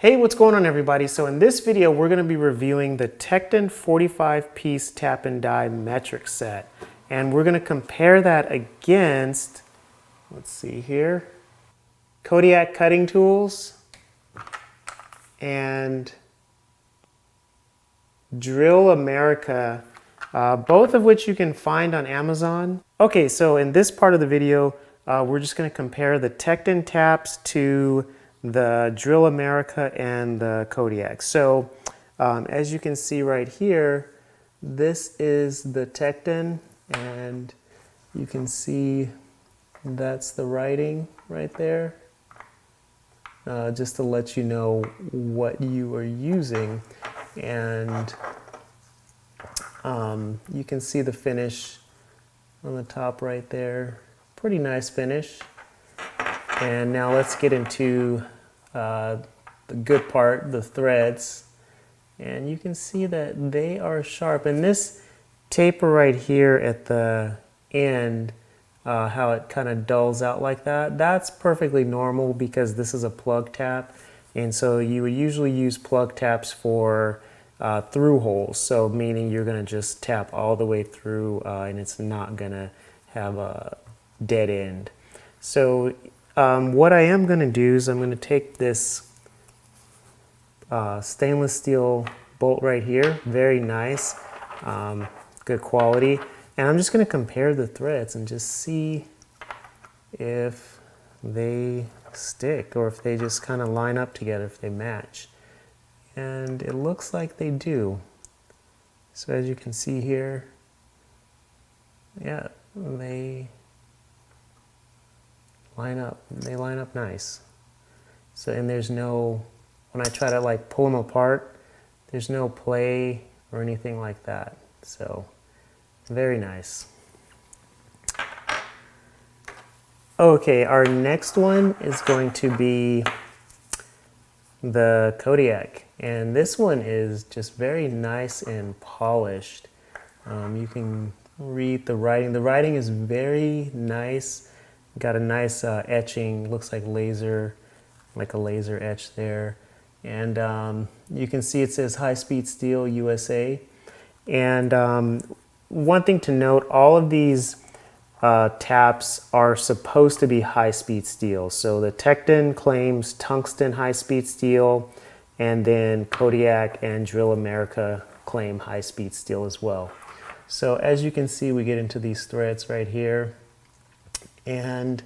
Hey, what's going on everybody? So in this video, we're gonna be reviewing the Tekton 45-piece tap and die metric set. And we're gonna compare that against, let's see here, Kodiak cutting tools and Drill America, both of which you can find on Amazon. Okay, so in this part of the video, we're just gonna compare the Tekton taps to the Drill America and the Kodiak. So as you can see right here, this is the Tekton, and you can see that's the writing right there. Just to let you know what you are using. And you can see the finish on the top right there. Pretty nice finish. And now let's get into the good part, the threads. And you can see that they are sharp. And this taper right here at the end, how it kind of dulls out like that, that's perfectly normal because this is a plug tap. And so you would usually use plug taps for through holes. So meaning you're going to just tap all the way through and it's not going to have a dead end. So what I am going to do is I'm going to take this stainless steel bolt right here, very nice, good quality, and I'm just going to compare the threads and just see if they stick or if they just kind of line up together, if they match. And it looks like they do. So as you can see here, yeah, they line up nice. So, and there's no, when I try to like pull them apart, there's no play or anything like that. So very nice. Okay, our next one is going to be the Kodiak, and this one is just very nice and polished. You can read the writing. The writing is very nice. Got a nice etching, looks like laser, like a laser etch there. And you can see it says High Speed Steel USA. And one thing to note, all of these taps are supposed to be high speed steel. So the Tekton claims tungsten high speed steel, and then Kodiak and Drill America claim high speed steel as well. So as you can see, we get into these threads right here, and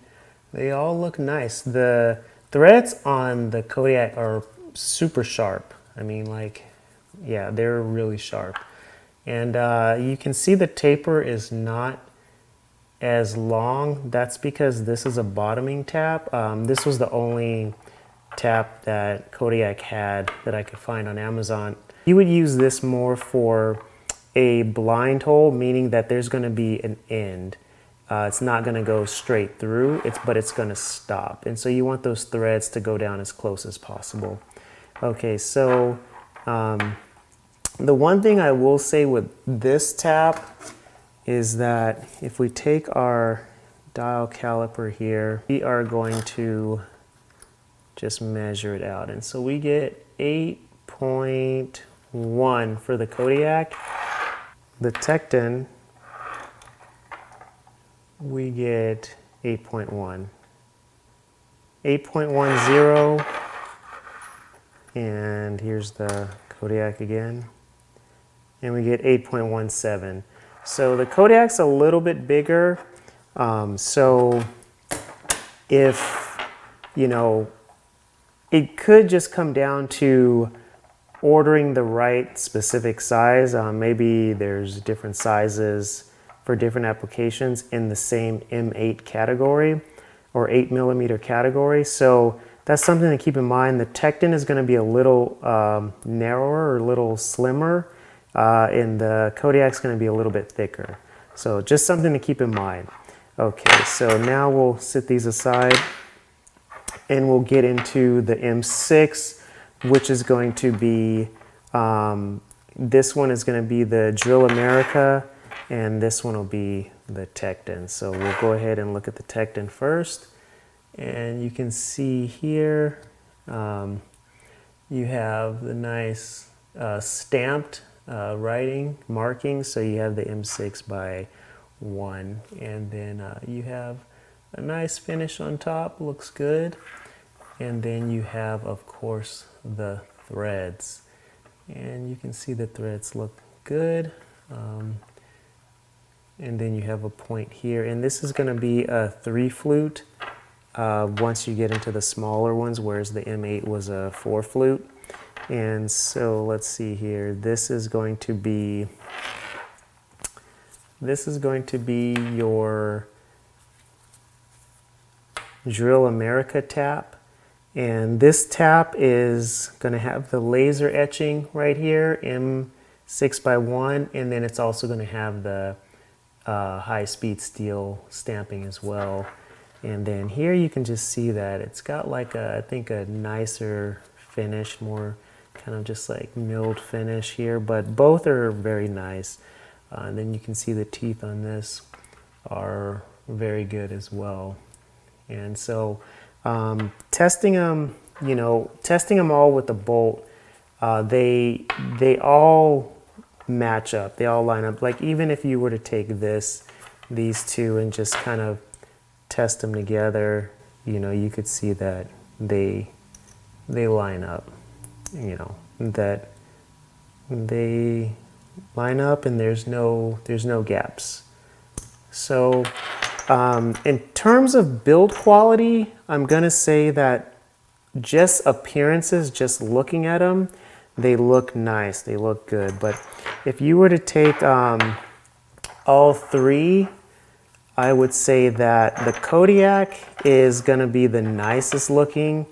they all look nice. The threads on the Kodiak are super sharp. I mean, like, yeah, they're really sharp. And you can see the taper is not as long. That's because this is a bottoming tap. This was the only tap that Kodiak had that I could find on Amazon. You would use this more for a blind hole, meaning that there's going to be an end. It's not going to go straight through, but it's going to stop. And so you want those threads to go down as close as possible. Okay, so the one thing I will say with this tap is that if we take our dial caliper here, we are going to just measure it out. And so we get 8.1 for the Kodiak. The Tekton, we get 8.1. 8.10, and here's the Kodiak again, and we get 8.17. So the Kodiak's a little bit bigger, so if, you know, it could just come down to ordering the right specific size. Maybe there's different sizes for different applications in the same M8 category or 8mm category. So that's something to keep in mind. The Tekton is going to be a little narrower or a little slimmer, and the Kodiak's going to be a little bit thicker. So just something to keep in mind. Okay, so now we'll set these aside and we'll get into the M6, which is going to be, this one is going to be the Drill America, and this one will be the Tekton. So we'll go ahead and look at the Tekton first. And you can see here, You have the nice stamped writing markings. So you have the M6 by 1, and then you have a nice finish on top. Looks good. And then you have, of course, the threads, and you can see the threads look good. And then you have a point here, and this is going to be a 3 flute once you get into the smaller ones, whereas the M8 was a 4 flute. And so let's see here. This is going to be your Drill America tap. And this tap is going to have the laser etching right here, M6 by 1, and then it's also going to have the high-speed steel stamping as well. And then here you can just see that it's got like I think a nicer finish, more kind of just like milled finish here, but both are very nice. And then you can see the teeth on this are very good as well. And so testing them, testing them all with the bolt, they all match up. They all line up. Like even if you were to take these two and just kind of test them together, you could see that they line up. That they line up and there's no gaps. So in terms of build quality, I'm gonna say that just appearances, just looking at them, they look nice, they look good. But if you were to take all 3, I would say that the Kodiak is gonna be the nicest looking.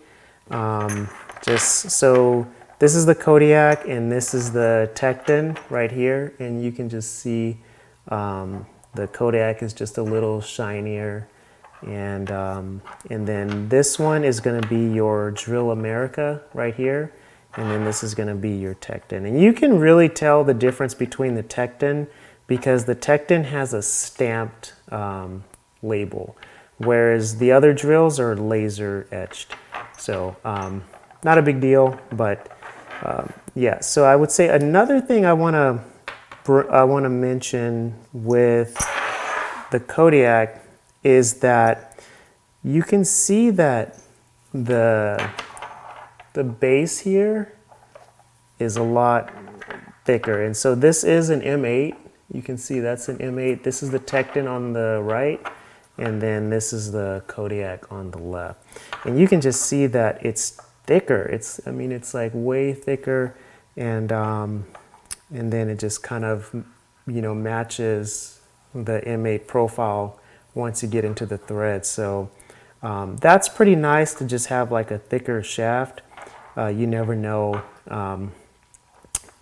Just so this is the Kodiak and this is the Tekton right here, and you can just see the Kodiak is just a little shinier, and then this one is going to be your Drill America right here, and then this is going to be your Tekton. And you can really tell the difference between the Tekton because the Tekton has a stamped label, whereas the other drills are laser etched. So not a big deal, but yeah. So I would say another thing I want to mention with the Kodiak is that you can see that the base here is a lot thicker. And so this is an M8. You can see that's an M8. This is the Tekton on the right, and then this is the Kodiak on the left. And you can just see that it's thicker. It's like way thicker, and then it just kind of, matches the M8 profile once you get into the thread. So that's pretty nice to just have like a thicker shaft. You never know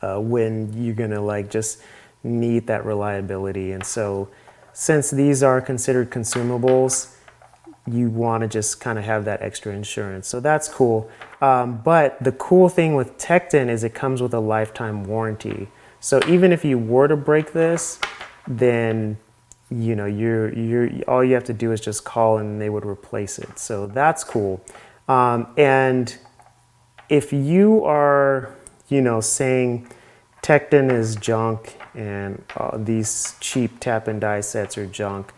when you're gonna like just need that reliability. And so since these are considered consumables, you want to just kind of have that extra insurance. So that's cool. But the cool thing with Tekton is it comes with a lifetime warranty. So even if you were to break this, then you're all you have to do is just call and they would replace it. So that's cool. And if you are saying Tekton is junk and these cheap tap and die sets are junk,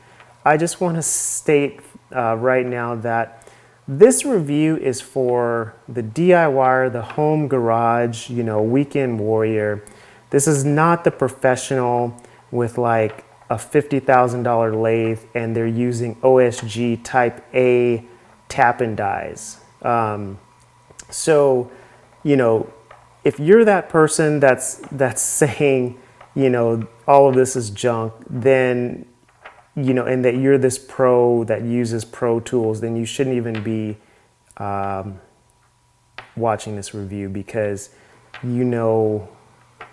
I just want to state right now that this review is for the DIYer, the home garage, weekend warrior. This is not the professional with like a $50,000 lathe and they're using OSG type A tap and dies. So, if you're that person that's saying, all of this is junk, then, and that you're this pro that uses pro tools, then you shouldn't even be watching this review, because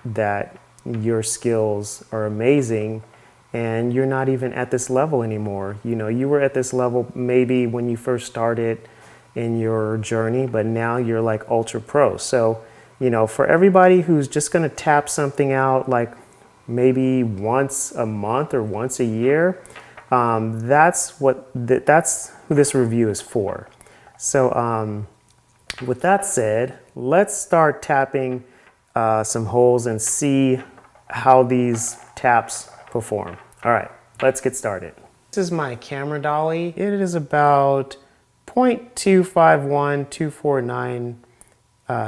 that your skills are amazing and you're not even at this level anymore. You were at this level maybe when you first started in your journey, but now you're like ultra pro. So, for everybody who's just going to tap something out like maybe once a month or once a year, that's who this review is for. So with that said, let's start tapping some holes and see how these taps perform. All right, let's get started. This is my camera dolly. It is about 0.251249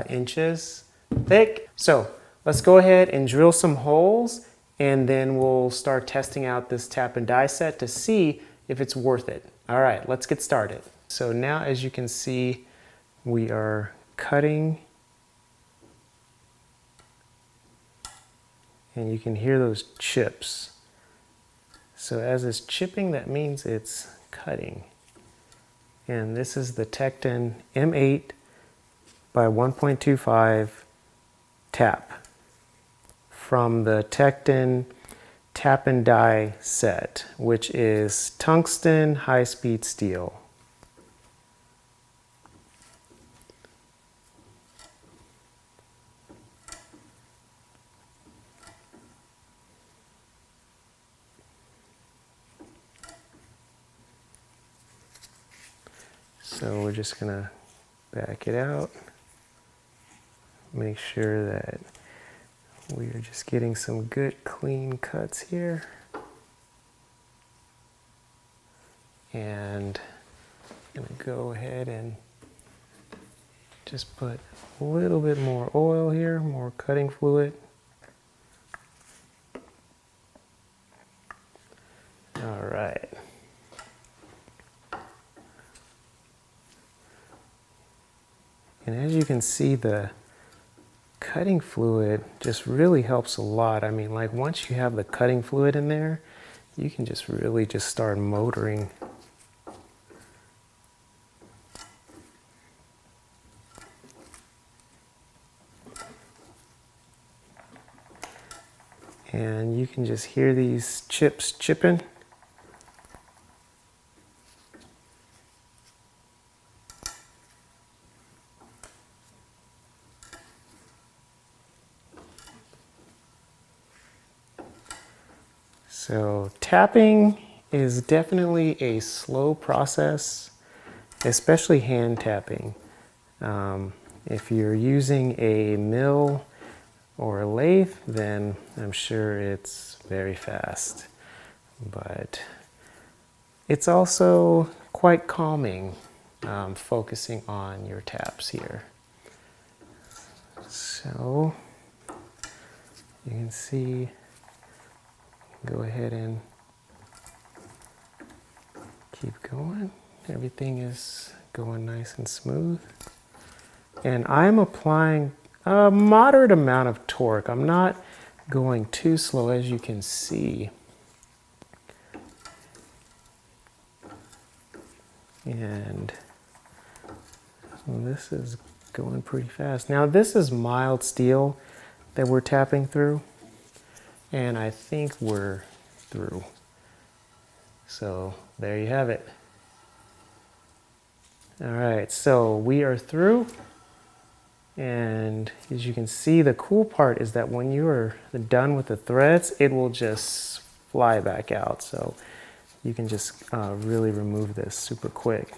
inches thick. So let's go ahead and drill some holes, and then we'll start testing out this tap and die set to see if it's worth it. All right, let's get started. So now, as you can see, we are cutting, and you can hear those chips. So as it's chipping, that means it's cutting. And this is the Tekton M8 by 1.25 tap from the Tekton tap and die set, which is tungsten high-speed steel. So we're just gonna back it out, make sure that we are just getting some good clean cuts here. And I'm gonna go ahead and just put a little bit more oil here, more cutting fluid. All right. And as you can see, the cutting fluid just really helps a lot. I mean, like once you have the cutting fluid in there, you can just really just start motoring. And you can just hear these chips chipping. So tapping is definitely a slow process, especially hand tapping. If you're using a mill or a lathe, then I'm sure it's very fast. But it's also quite calming, focusing on your taps here. So you can see, go ahead and keep going. Everything is going nice and smooth. And I'm applying a moderate amount of torque. I'm not going too slow, as you can see. And this is going pretty fast. Now this is mild steel that we're tapping through, and I think we're through. So there you have it. All right, so we are through. And as you can see, the cool part is that when you are done with the threads, it will just fly back out. So you can just really remove this super quick.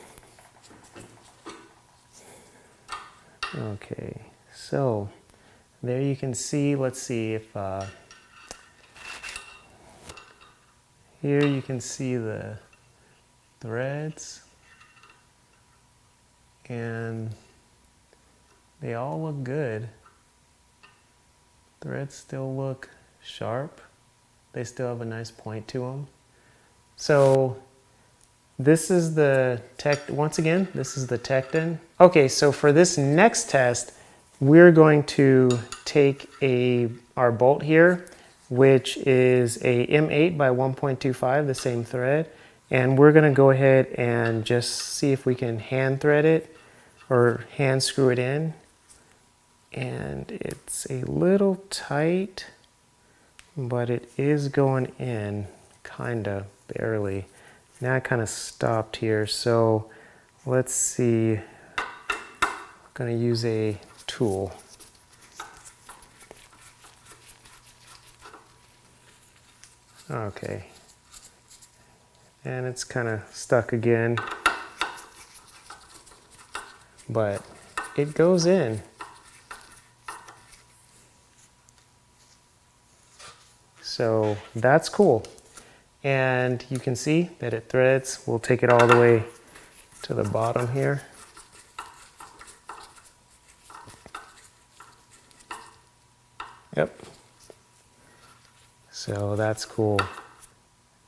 Okay, so there you can see, let's see if, here you can see the threads, and they all look good. Threads still look sharp. They still have a nice point to them. So this is the once again, this is the Tekton. Okay, so for this next test, we're going to take our bolt here, which is a M8 by 1.25, the same thread. And we're gonna go ahead and just see if we can hand thread it or hand screw it in. And it's a little tight, but it is going in kinda barely. Now I kind of stopped here, so let's see. I'm gonna use a tool. Okay, and it's kind of stuck again, but it goes in. So that's cool. And you can see that it threads. We'll take it all the way to the bottom here. Yep. So that's cool.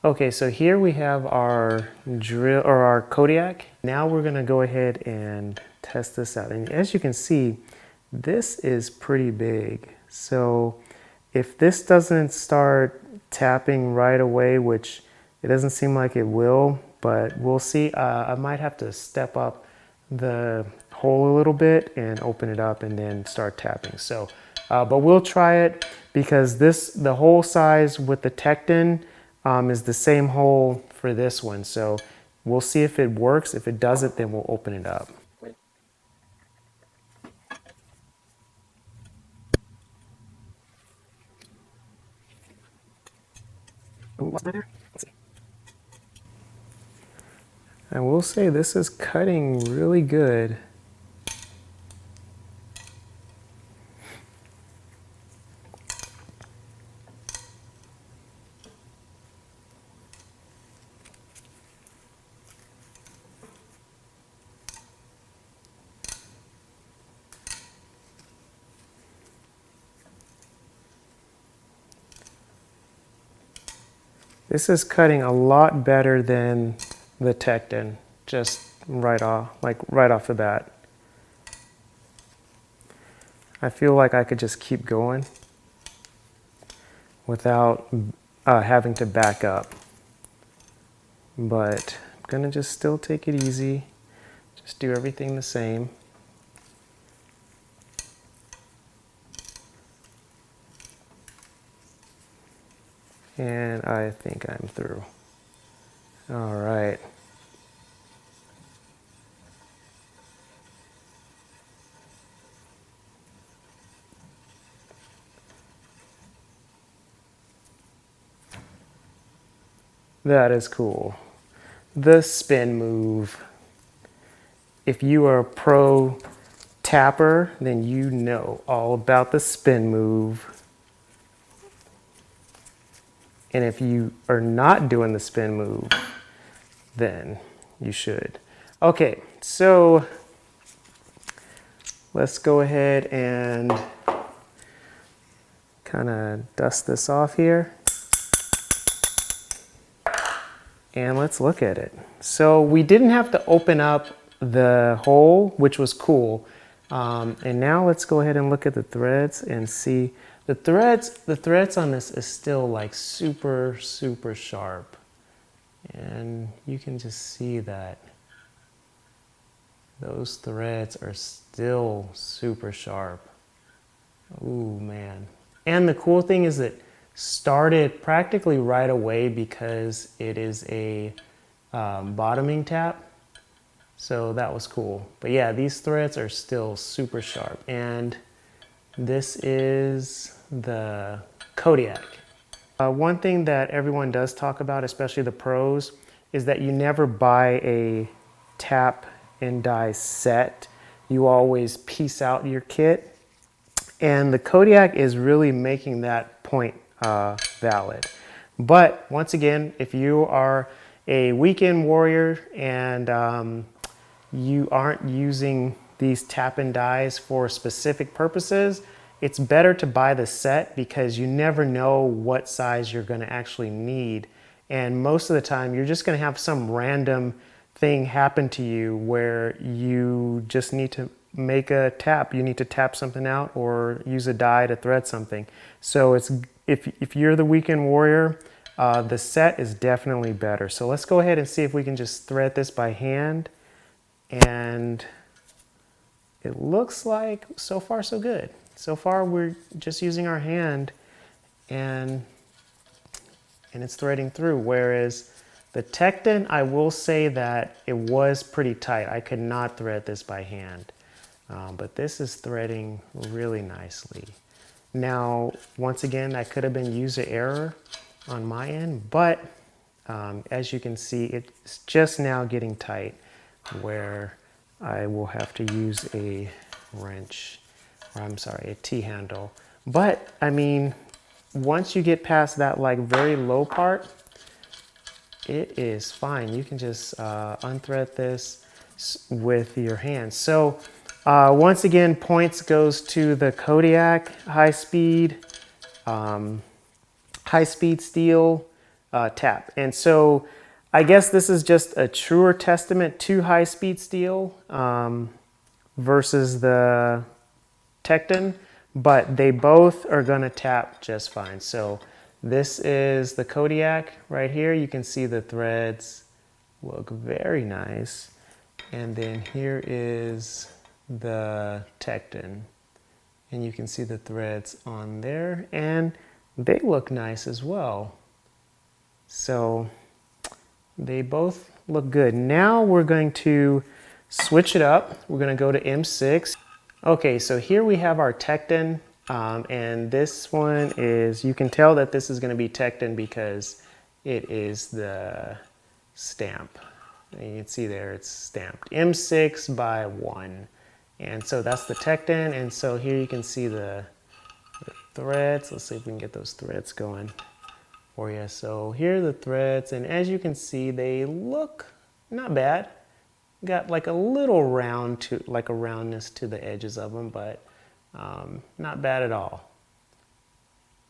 Okay, so here we have our drill or our Kodiak. Now we're gonna go ahead and test this out. And as you can see, this is pretty big. So if this doesn't start tapping right away, which it doesn't seem like it will, but we'll see. I might have to step up the hole a little bit and open it up and then start tapping. So, but we'll try it because the hole size with the Tekton is the same hole for this one. So we'll see if it works. If it doesn't, then we'll open it up. What's there? Let's see. I will say this is cutting really good. This is cutting a lot better than the Tekton, just right off the bat. I feel like I could just keep going without having to back up. But I'm gonna just still take it easy, just do everything the same. And I think I'm through. All right. That is cool. The spin move. If you are a pro tapper, then you know all about the spin move. And if you are not doing the spin move, then you should. Okay, so let's go ahead and kind of dust this off here. And let's look at it. So we didn't have to open up the hole, which was cool. And now let's go ahead and look at the threads and see. The threads on this is still like super, super sharp. And you can just see that those threads are still super sharp. Ooh, man. And the cool thing is it started practically right away because it is a bottoming tap. So that was cool. But yeah, these threads are still super sharp. And this is the Kodiak. One thing that everyone does talk about, especially the pros, is that you never buy a tap and die set. You always piece out your kit. And the Kodiak is really making that point valid. But once again, if you are a weekend warrior and you aren't using these tap and dies for specific purposes, it's better to buy the set because you never know what size you're going to actually need. And most of the time, you're just going to have some random thing happen to you where you just need to make a tap. You need to tap something out or use a die to thread something. So it's if you're the weekend warrior, the set is definitely better. So let's go ahead and see if we can just thread this by hand. And it looks like so far so good. So far we're just using our hand and it's threading through. Whereas the Tekton, I will say that it was pretty tight. I could not thread this by hand. But this is threading really nicely. Now, once again, that could have been user error on my end, but as you can see, it's just now getting tight where I will have to use a wrench, or I'm sorry, a T-handle. But I mean, once you get past that like very low part, it is fine. You can just unthread this with your hands. So once again, points goes to the Kodiak high-speed steel tap. And so I guess this is just a truer testament to high-speed steel versus the Tekton, but they both are going to tap just fine. So this is the Kodiak right here. You can see the threads look very nice. And then here is the Tekton. And you can see the threads on there, and they look nice as well. So they both look good. Now we're going to switch it up. We're going to go to M6. Okay, so here we have our Tekton, and this one is, you can tell that this is going to be Tekton because it is the stamp. And you can see there it's stamped M6 by 1. And so that's the Tekton, and so here you can see the threads. Let's see if we can get those threads going for you. So here are the threads, and as you can see, they look not bad. Got like a little round to, like a roundness to the edges of them, but not bad at all.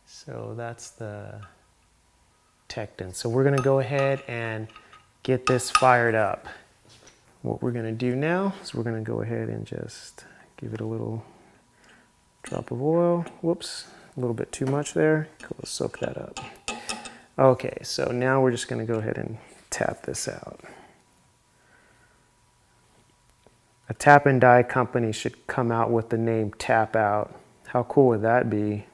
So that's the Tekton. So we're gonna go ahead and get this fired up. What we're gonna do now is we're gonna go ahead and just give it a little drop of oil. Whoops, a little bit too much there. Go soak that up. Okay, so now we're just gonna go ahead and tap this out. A tap and die company should come out with the name Tap Out. How cool would that be?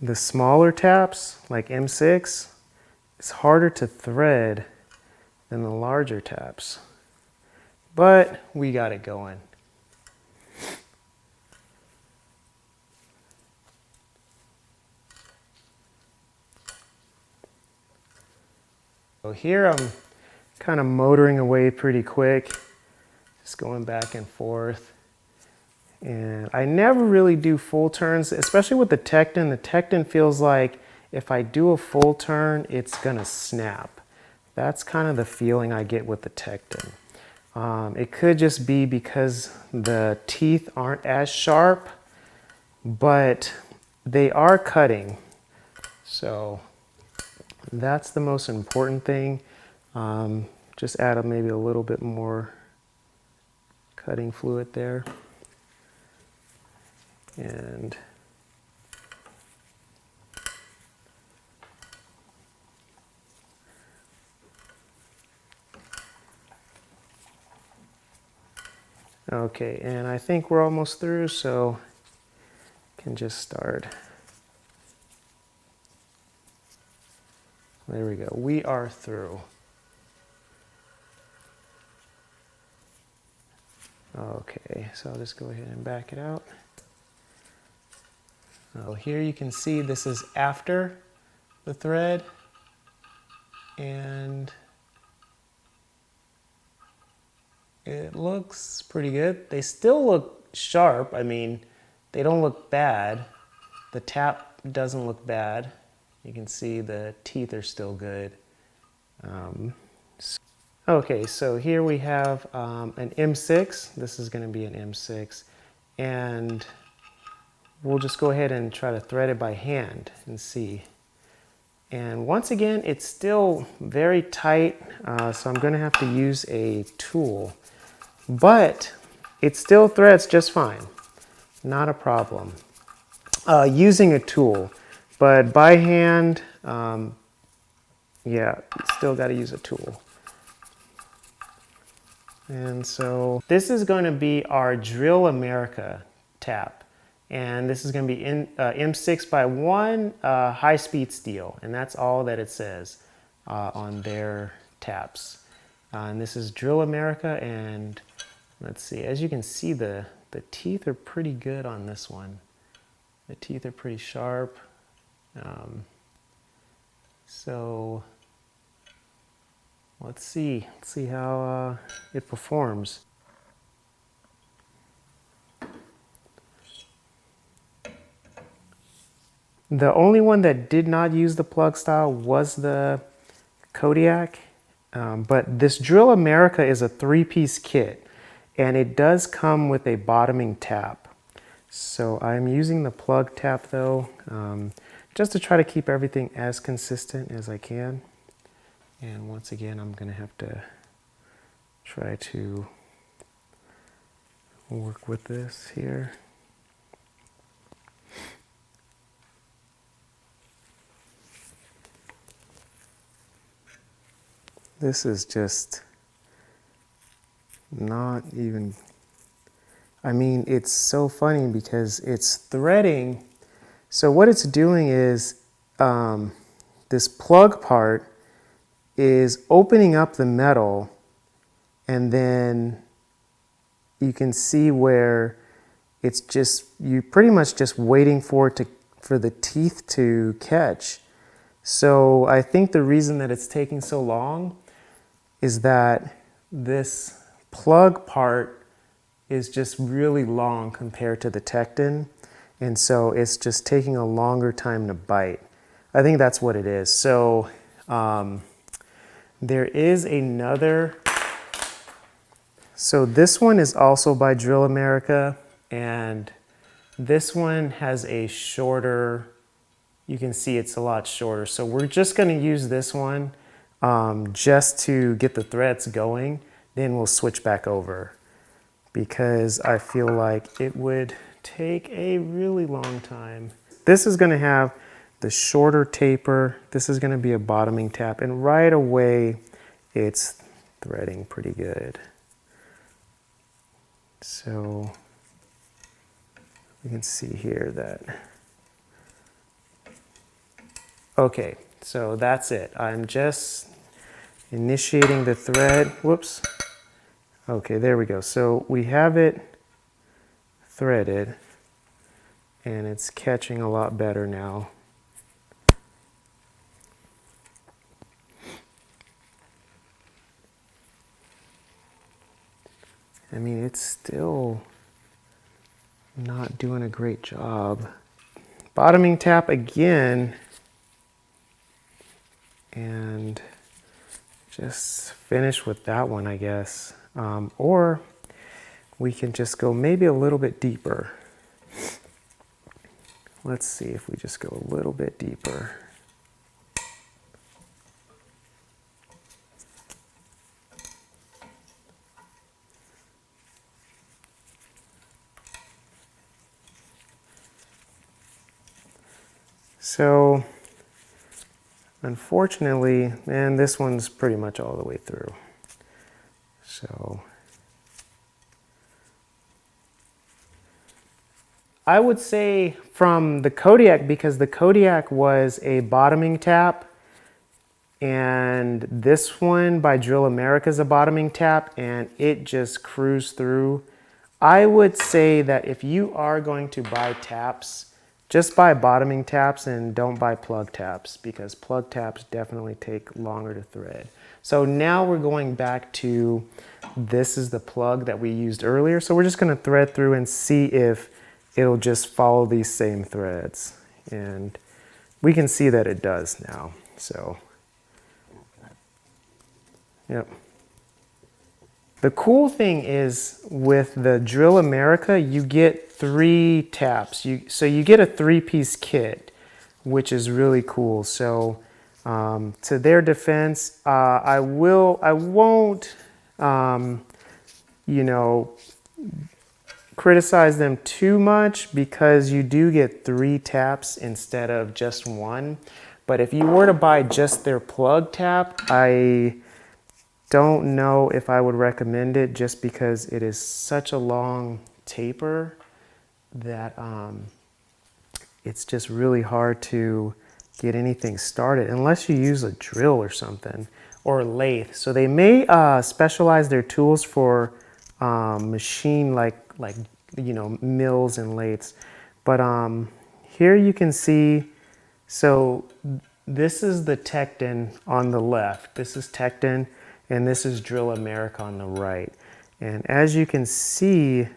The smaller taps, like M6, it's harder to thread than the larger taps. But we got it going. So here I'm kind of motoring away pretty quick. Just going back and forth. And I never really do full turns, especially with the Tekton. The Tekton feels like if I do a full turn, it's gonna snap. That's kind of the feeling I get with the Tekton. It could just be because the teeth aren't as sharp, but they are cutting. So that's the most important thing. Just add maybe a little bit more cutting fluid there. And okay, and I think we're almost through, so can just start. There we go. We are through. Okay, so I'll just go ahead and back it out. So here you can see this is after the thread, and it looks pretty good. They still look sharp. I mean, they don't look bad. The tap doesn't look bad. You can see the teeth are still good. Okay, so here we have an M6. This is going to be an M6, and we'll just go ahead and try to thread it by hand and see. And once again, it's still very tight, so I'm going to have to use a tool. But it still threads just fine. Not a problem. Using a tool. But by hand, yeah, still got to use a tool. And so this is going to be our Drill America tap. And this is going to be M6 by 1 high-speed steel. And that's all that it says on their taps. And this is Drill America. And let's see, as you can see, the teeth are pretty good on this one. The teeth are pretty sharp. So let's see how it performs. The only one that did not use the plug style was the Kodiak, but this Drill America is a 3-piece kit, and it does come with a bottoming tap. So I'm using the plug tap though, just to try to keep everything as consistent as I can. And once again, I'm gonna have to try to work with this here. This is just not even, I mean, it's so funny because it's threading. So what it's doing is this plug part is opening up the metal, and then you can see where it's just, you pretty much just waiting for it to, for the teeth to catch. So I think the reason that it's taking so long is that this plug part is just really long compared to the Tekton, and so it's just taking a longer time to bite. I think that's what it is. So there is another, so this one is also by Drill America, and this one has a shorter, you can see it's a lot shorter. So we're just going to use this one just to get the threads going, then we'll switch back over because I feel like it would take a really long time. This is going to have the shorter taper. This is going to be a bottoming tap, and right away it's threading pretty good. So you can see here that, okay, so that's it. I'm just initiating the thread. Whoops. Okay, there we go. So we have it threaded, and it's catching a lot better now. I mean, it's still not doing a great job. Bottoming tap again, and just finish with that one, I guess. Or we can just go maybe a little bit deeper. Let's see if we just go a little bit deeper. So unfortunately, man, this one's pretty much all the way through. So I would say from the Kodiak, because the Kodiak was a bottoming tap, and this one by Drill America is a bottoming tap, and it just cruised through. I would say that if you are going to buy taps, just buy bottoming taps and don't buy plug taps, because plug taps definitely take longer to thread. So now we're going back to, this is the plug that we used earlier. So we're just going to thread through and see if it'll just follow these same threads. And we can see that it does now. So, yep. The cool thing is with the Drill America, you get 3 taps. So you get a 3-piece kit, which is really cool. So to their defense, I won't, you know, criticize them too much, because you do get 3 taps instead of just 1. But if you were to buy just their plug tap, I don't know if I would recommend it, just because it is such a long taper that it's just really hard to get anything started unless you use a drill or something, or a lathe. So they may specialize their tools for machine like you know, mills and lathes. But here you can see, so this is the Tekton on the left. This is Tekton, and this is Drill America on the right. And as you can see,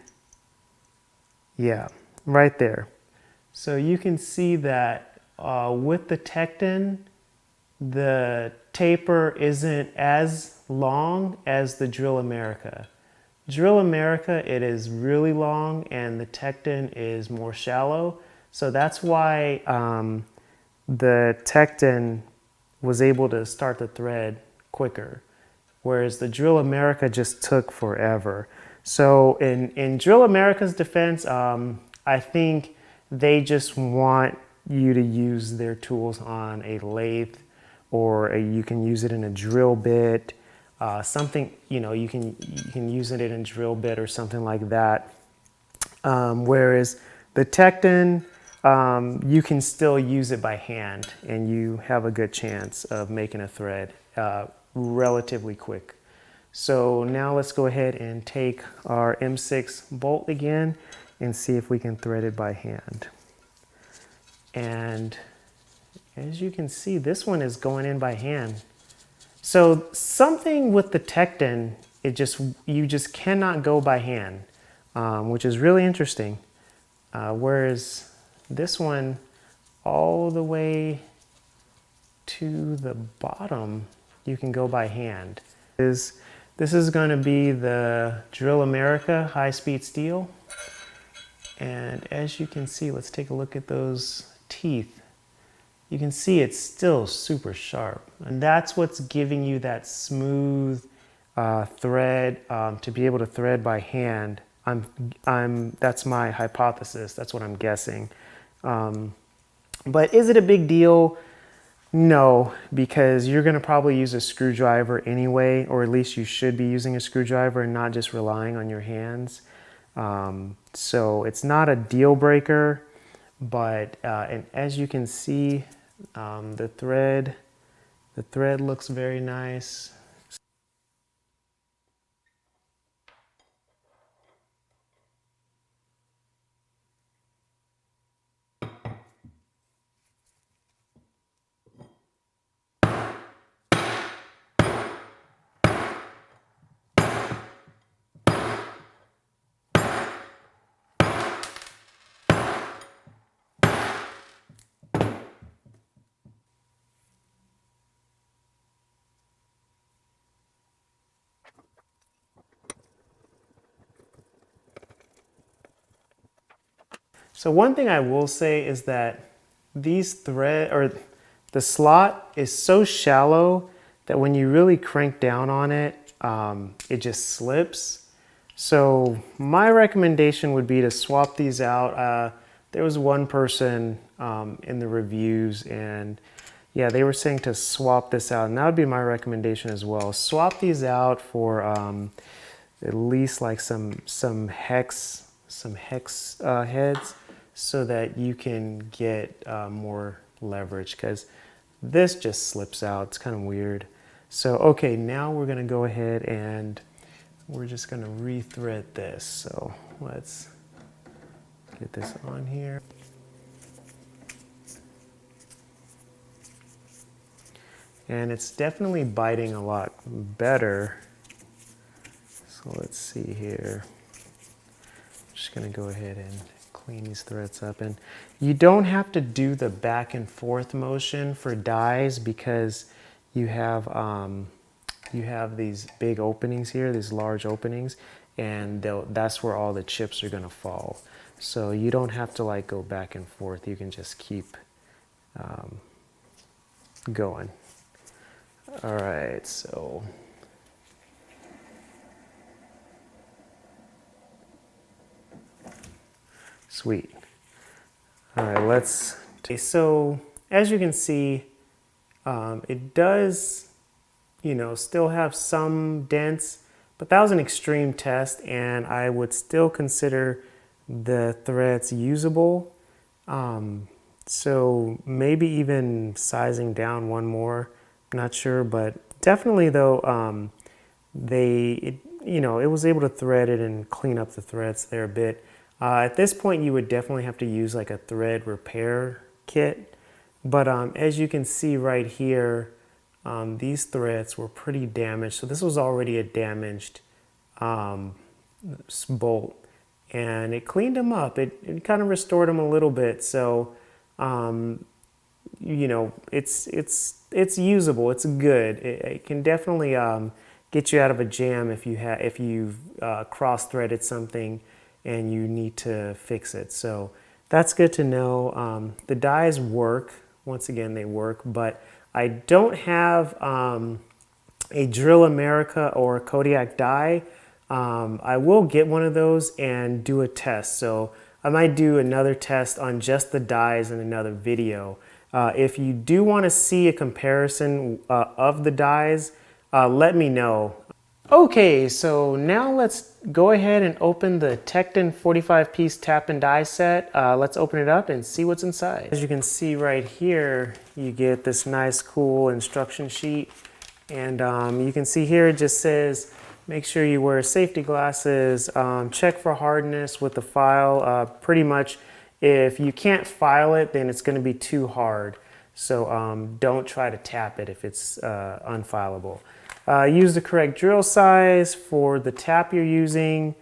yeah, right there. So you can see that with the Tekton, the taper isn't as long as the Drill America. Drill America, it is really long, and the Tekton is more shallow. So that's why the Tekton was able to start the thread quicker, whereas the Drill America just took forever. So in Drill America's defense, I think they just want you to use their tools on a lathe, or you can use it in a drill bit, something, you know, you can use it in a drill bit or something like that. Whereas the Tekton, you can still use it by hand, and you have a good chance of making a thread relatively quick. So now let's go ahead and take our M6 bolt again and see if we can thread it by hand. And as you can see, this one is going in by hand. So something with the Tekton, you just cannot go by hand, which is really interesting. Whereas this one, all the way to the bottom, you can go by hand. This is going to be the Drill America high-speed steel. And as you can see, let's take a look at those teeth. You can see it's still super sharp. And that's what's giving you that smooth thread to be able to thread by hand. That's my hypothesis. That's what I'm guessing. But is it a big deal? No, because you're going to probably use a screwdriver anyway, or at least you should be using a screwdriver and not just relying on your hands. So it's not a deal breaker, but and as you can see, the thread looks very nice. So one thing I will say is that the slot is so shallow that when you really crank down on it, it just slips. So my recommendation would be to swap these out. There was one person in the reviews, and yeah, they were saying to swap this out, and that would be my recommendation as well. Swap these out for at least like some hex heads, so that you can get more leverage, because this just slips out. It's kind of weird. So okay, now we're gonna go ahead and we're just gonna rethread this. So let's get this on here. And it's definitely biting a lot better. So let's see here. I'm just gonna go ahead and clean these threads up. And you don't have to do the back and forth motion for dies, because you have these big openings here, these large openings, and that's where all the chips are gonna fall. So you don't have to like go back and forth. You can just keep going. All right, so sweet. All right, so as you can see, it does, still have some dents, but that was an extreme test, and I would still consider the threads usable. So maybe even sizing down one more, not sure, but definitely though, it was able to thread it and clean up the threads there a bit. At this point, you would definitely have to use like a thread repair kit. But as you can see right here, these threads were pretty damaged. So this was already a damaged bolt, and it cleaned them up. It kind of restored them a little bit. So you know, it's usable. It's good. It can definitely get you out of a jam if you've cross-threaded something and you need to fix it. So that's good to know. The dies work. Once again, they work, but I don't have a Drill America or a Kodiak die. I will get one of those and do a test. So I might do another test on just the dies in another video. If you do want to see a comparison of the dies, let me know. Okay, so now let's go ahead and open the Tekton 45-piece tap and die set. Let's open it up and see what's inside. As you can see right here, you get this nice cool instruction sheet. And you can see here it just says, make sure you wear safety glasses, check for hardness with the file. Pretty much if you can't file it, then it's going to be too hard. So don't try to tap it if it's unfileable. Use the correct drill size for the tap you're using,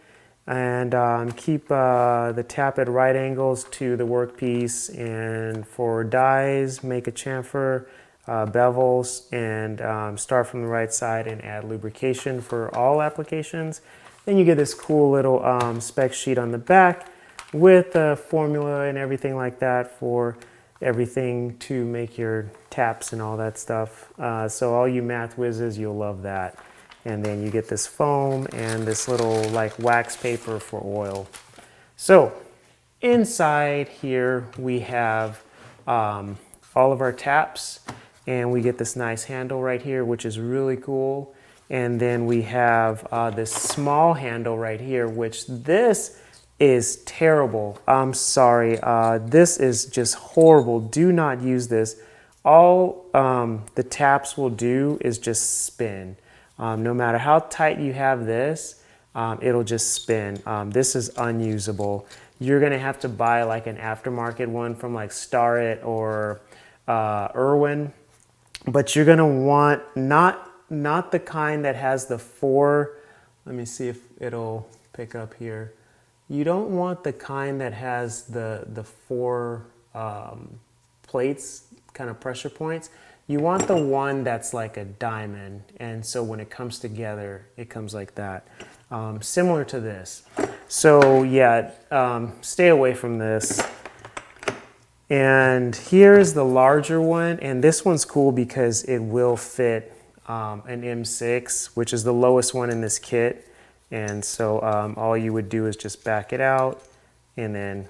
and keep the tap at right angles to the workpiece. And for dies, make a chamfer, bevels, and start from the right side and add lubrication for all applications. Then you get this cool little spec sheet on the back with the formula and everything like that for everything to make your taps and all that stuff. So all you math whizzes, you'll love that. And then you get this foam and this little like wax paper for oil. So inside here we have all of our taps, and we get this nice handle right here, which is really cool. And then we have this small handle right here, which this is terrible. I'm sorry. This is just horrible. Do not use this. All the taps will do is just spin. No matter how tight you have this, it'll just spin. This is unusable. You're gonna have to buy like an aftermarket one from like Starrett or Irwin, but you're gonna want not the kind that has the four. Let me see if it'll pick up here. You don't want the kind that has the four plates, kind of pressure points. You want the one that's like a diamond, and so when it comes together, it comes like that. Similar to this. So yeah, stay away from this. And here's the larger one, and this one's cool because it will fit an M6, which is the lowest one in this kit. And so all you would do is just back it out and then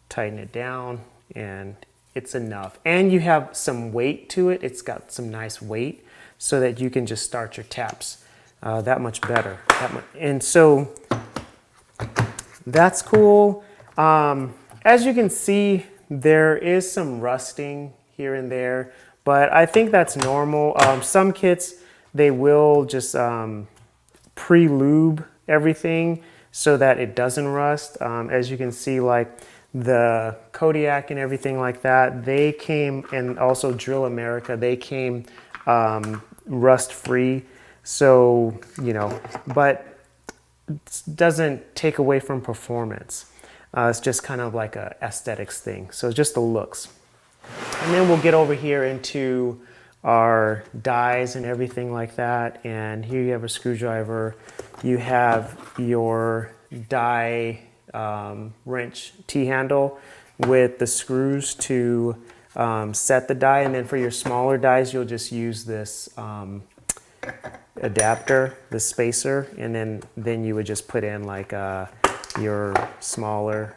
tighten it down, and it's enough. And you have some weight to it. It's got some nice weight so that you can just start your taps that much better. And so that's cool. As you can see, there is some rusting here and there, but I think that's normal. Some kits, they will just pre-lube everything so that it doesn't rust. As you can see, like the Kodiak and everything like that, they came, and also Drill America, they came rust free. So, you know, but it doesn't take away from performance. It's just kind of like a aesthetics thing. So just the looks. And then we'll get over here into our dies and everything like that. And here you have a screwdriver. You have your die wrench T-handle with the screws to set the die. And then for your smaller dies, you'll just use this adapter, the spacer, and then you would just put in like your smaller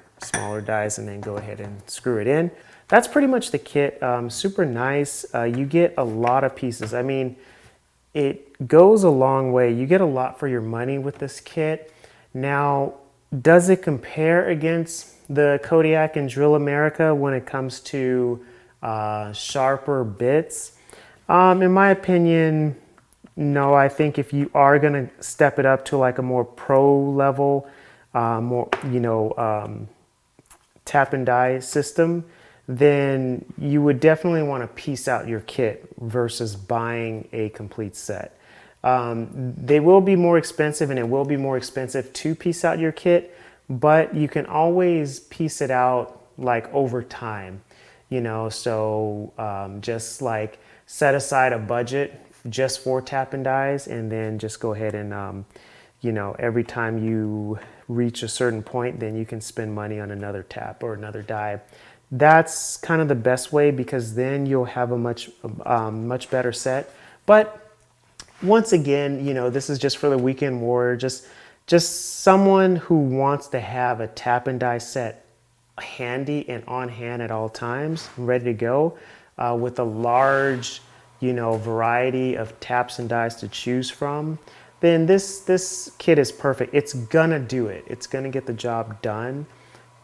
dies and then go ahead and screw it in. That's pretty much the kit. Super nice. You get a lot of pieces. I mean, it goes a long way. You get a lot for your money with this kit. Now, does it compare against the Kodiak and Drill America when it comes to sharper bits? In my opinion, no. I think if you are going to step it up to like a more pro level, more, you know, tap and die system, then you would definitely want to piece out your kit versus buying a complete set. They will be more expensive, and it will be more expensive to piece out your kit, but you can always piece it out like over time. So just like set aside a budget just for tap and dies, and then just go ahead and every time you reach a certain point, then you can spend money on another tap or another die. That's kind of the best way, because then you'll have a much better set. But once again, this is just for the weekend warrior, just someone who wants to have a tap and die set handy and on hand at all times, ready to go, with a large, variety of taps and dies to choose from. Then this kit is perfect. It's gonna do it. It's gonna get the job done,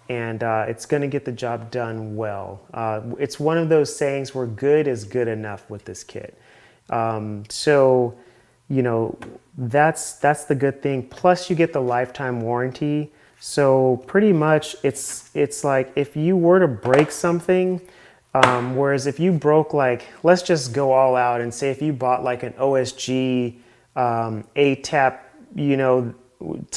and it's gonna get the job done well. It's one of those sayings where good is good enough with this kit. So that's the good thing. Plus you get the lifetime warranty. So pretty much it's like if you were to break something, whereas if you broke, like, let's just go all out and say if you bought like an OSG A-tap,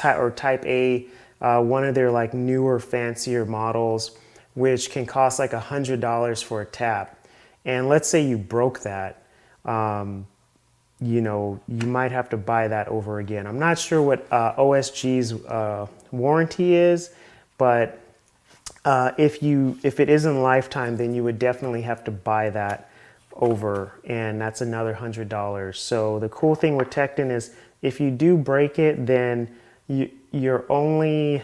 or type A, one of their like newer, fancier models, which can cost like $100 for a tap. And let's say you broke that, you might have to buy that over again. I'm not sure what OSG's warranty is, but if it isn't lifetime, then you would definitely have to buy that over, and that's another $100. So the cool thing with Tekton is if you do break it, then your only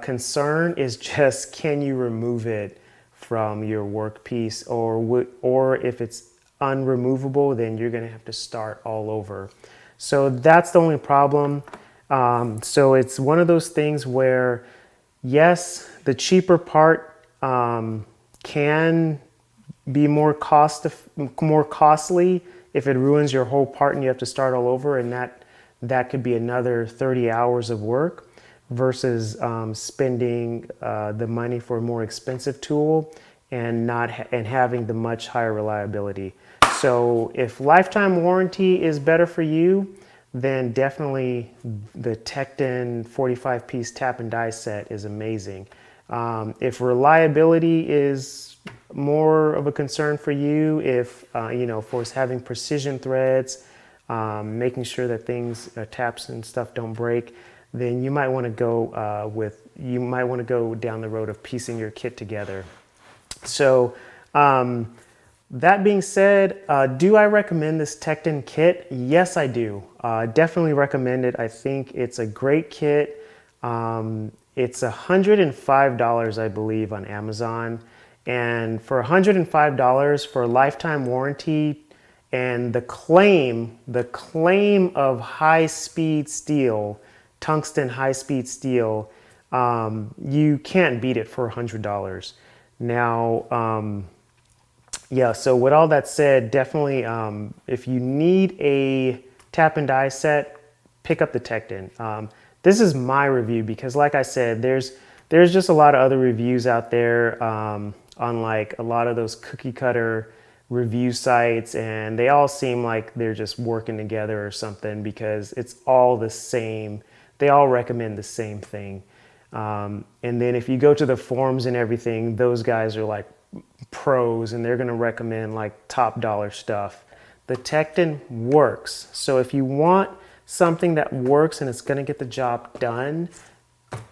concern is just, can you remove it from your workpiece, or if it's unremovable, then you're gonna have to start all over. So that's the only problem. So it's one of those things where, yes, the cheaper part can be more costly if it ruins your whole part and you have to start all over, and that could be another 30 hours of work versus spending the money for a more expensive tool and having the much higher reliability. So if lifetime warranty is better for you, then definitely the Tekton 45-piece tap and die set is amazing. If reliability is more of a concern for you, if for having precision threads, making sure that things, taps and stuff don't break, then you might want to go down the road of piecing your kit together. So that being said, do I recommend this Tekton kit? Yes, I do. Definitely recommend it. I think it's a great kit. It's $105, I believe, on Amazon. And for $105 for a lifetime warranty and the claim of high-speed steel, tungsten high-speed steel, you can't beat it for $100. Now, yeah, so with all that said, definitely if you need a tap and die set, pick up the Tekton. This is my review because, like I said, there's just a lot of other reviews out there on like a lot of those cookie cutter review sites, and they all seem like they're just working together or something because it's all the same. They all recommend the same thing. And then if you go to the forums and everything, those guys are like pros and they're going to recommend like top dollar stuff. The Tekton works. So if you want something that works and it's going to get the job done,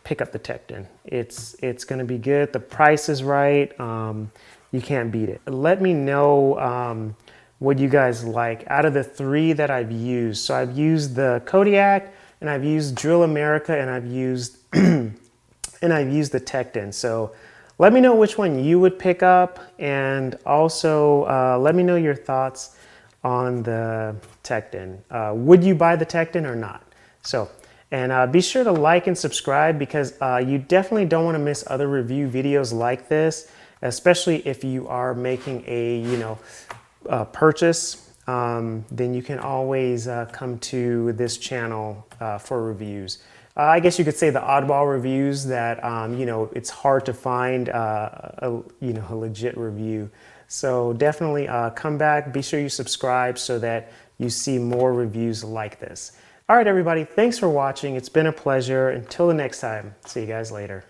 pick up the Tekton. It's going to be good. The price is right. You can't beat it. Let me know what you guys like out of the three that I've used. So I've used the Kodiak, and I've used Drill America, and I've used and I've used the Tekton. So let me know which one you would pick up, and also let me know your thoughts on the Tekton. Would you buy the Tekton or not? So, and be sure to like and subscribe because you definitely don't want to miss other review videos like this, especially if you are making a purchase. Then you can always come to this channel for reviews. I guess you could say the oddball reviews that it's hard to find a legit review. So definitely come back. Be sure you subscribe so that you see more reviews like this. All right, everybody. Thanks for watching. It's been a pleasure. Until the next time. See you guys later.